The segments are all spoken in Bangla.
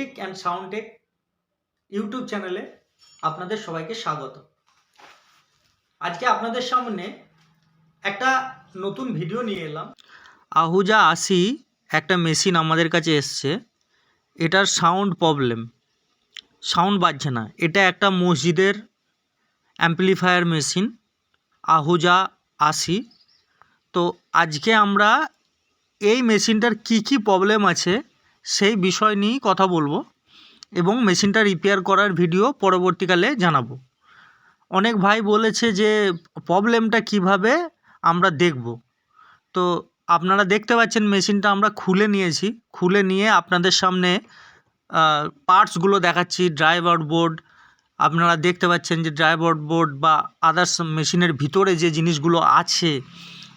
Electric and sound take YouTube চ্যানেলে আপনাদের সবাইকে স্বাগত। আজকে আপনাদের সামনে একটা নতুন ভিডিও নিয়ে এলাম। আহুজা 80 একটা মেশিন আমাদের কাছে এসছে। এটার সাউন্ড প্রবলেম, সাউন্ড বাজছে না। এটা একটা মসজিদের অ্যাম্পলিফায়ার মেশিন আহুজা 80। তো আজকে আমরা এই মেশিনটার কি প্রবলেম আছে সেই বিষয় নিয়েই কথা বলবো এবং মেশিনটা রিপেয়ার করার ভিডিও পরবর্তীকালে জানাবো। অনেক ভাই বলেছে যে প্রবলেমটা কিভাবে আমরা দেখব। তো আপনারা দেখতে পাচ্ছেন মেশিনটা আমরা খুলে নিয়েছি। খুলে নিয়ে আপনাদের সামনে পার্টসগুলো দেখাচ্ছি। ড্রাইভার বোর্ড আপনারা দেখতে পাচ্ছেন যে ড্রাইভার বোর্ড বা আদার্স মেশিনের ভিতরে যে জিনিসগুলো আছে,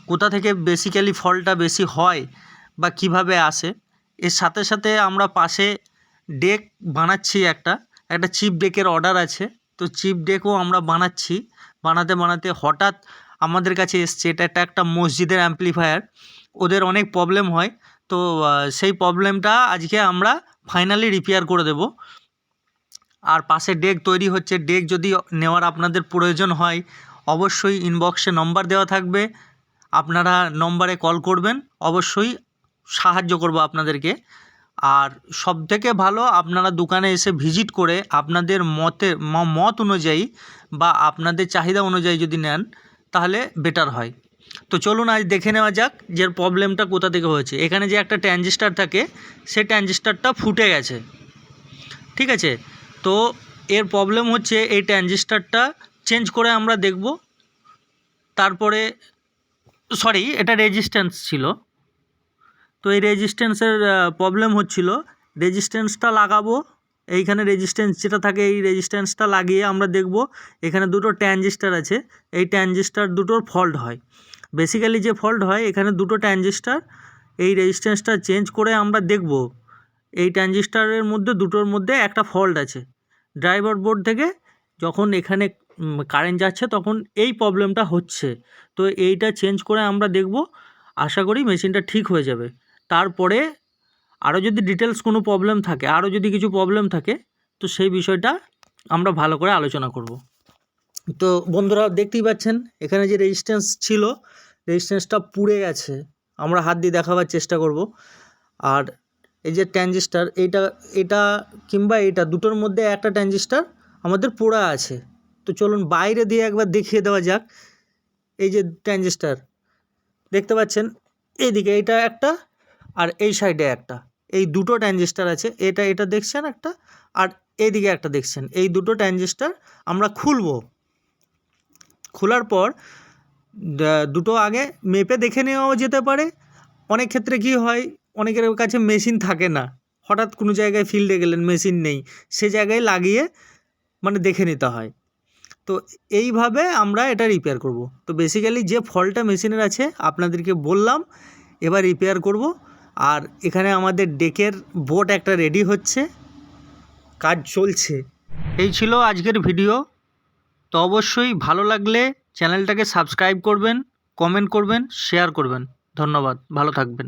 কোথা থেকে বেসিক্যালি ফল্টটা বেশি হয় বা কিভাবে আসে। এর সাথে সাথে আমরা পাশে ডেক বানাচ্ছি। একটা চিপ ডেকের অর্ডার আছে, তো চিপ ডেকও আমরা বানাচ্ছি। বানাতে হঠাৎ আমাদের কাছে এসছে। এটা একটা মসজিদের অ্যাম্পলিফায়ার, ওদের অনেক প্রবলেম হয়। তো সেই প্রবলেমটা আজকে আমরা ফাইনালি রিপেয়ার করে দেব। আর পাশে ডেক তৈরি হচ্ছে। ডেক যদি নেওয়ার আপনাদের প্রয়োজন হয় অবশ্যই ইনবক্সে নম্বর দেওয়া থাকবে, আপনারা নম্বরে কল করবেন, অবশ্যই সাহায্য করব আপনাদেরকে। আর সবথেকে ভালো আপনারা দোকানে এসে ভিজিট করে আপনাদের মত অনুযায়ী বা আপনাদের চাহিদা অনুযায়ী যদি নেন তাহলে বেটার হয়। তো চলুন আজ দেখে নেওয়া যাক যে প্রবলেমটা কোথা থেকে হয়েছে। এখানে যে একটা ট্রানজিস্টার থাকে সেই ট্রানজিস্টারটা ফুটে গেছে, ঠিক আছে। তো এর প্রবলেম হচ্ছে এই ট্রানজিস্টারটা চেঞ্জ করে আমরা দেখব। তারপরে এটা রেজিস্ট্যান্স ছিল, তো এই রেজিস্ট্যান্সের প্রবলেম হচ্ছিল। রেজিস্ট্যান্সটা লাগাবো, এইখানে রেজিস্ট্যান্স যেটা থাকে এই রেজিস্ট্যান্সটা লাগিয়ে আমরা দেখব এখানে দুটো ট্রানজিস্টার আছে। এই ট্রানজিস্টার দুটোর ফল্ট হয়। বেসিক্যালি যে ফল্ট হয় এখানে দুটো ট্রানজিস্টার, এই রেজিস্ট্যান্সটা চেঞ্জ করে আমরা দেখব এই ট্রানজিস্টারের মধ্যে দুটোর মধ্যে একটা ফল্ট আছে। ড্রাইভার বোর্ড থেকে যখন এখানে কারেন্ট যাচ্ছে তখন এই প্রবলেমটা হচ্ছে। তো এইটা চেঞ্জ করে আমরা দেখব, আশা করি মেশিনটা ঠিক হয়ে যাবে। তারপরে আরও যদি ডিটেলস কোনো প্রবলেম থাকে, আরও যদি কিছু প্রবলেম থাকে, তো সেই বিষয়টা আমরা ভালো করে আলোচনা করব। তো বন্ধুরা দেখতেই পাচ্ছেন এখানে যে রেজিস্ট্যান্স ছিল, রেজিস্ট্যান্সটা পুড়ে গেছে। আমরা হাত দিয়ে দেখাবার চেষ্টা করব। আর এই যে ট্রানজিস্টার, এটা কিংবা এটা দুটোর মধ্যে একটা ট্রানজিস্টার আমাদের পোড়া আছে। তো চলুন বাইরে দিয়ে একবার দেখিয়ে দেওয়া যাক। এই যে ট্রানজিস্টার দেখতে পাচ্ছেন, এইদিকে এটা একটা আর এই সাইডে একটা, এই দুটো ট্রানজিস্টার আছে। এটা দেখছেন একটা, আর এইদিকে একটা দেখছেন। এই দুটো ট্রানজিস্টার আমরা খুলব। খোলার পর দুটো আগে মেপে দেখে নেওয়াও যেতে পারে। অনেক ক্ষেত্রে কি হয়, অনেকের কাছে মেশিন থাকে না, হঠাৎ কোনো জায়গায় ফিল্ডে গেলেন মেশিন নেই, সে জায়গায় লাগিয়ে দেখে নিতে হয়। তো এইভাবে আমরা এটা রিপেয়ার করব। তো বেসিক্যালি যে ফল্টটা মেশিনের আছে আপনাদেরকে বললাম, এবার রিপেয়ার করব। আর এখানে আমাদের ডেকের বোর্ড একটা রেডি হচ্ছে, কাজ চলছে। এই ছিল আজকের ভিডিও। তো অবশ্যই ভালো লাগলে চ্যানেলটাকে সাবস্ক্রাইব করবেন, কমেন্ট করবেন, শেয়ার করবেন। ধন্যবাদ, ভালো থাকবেন।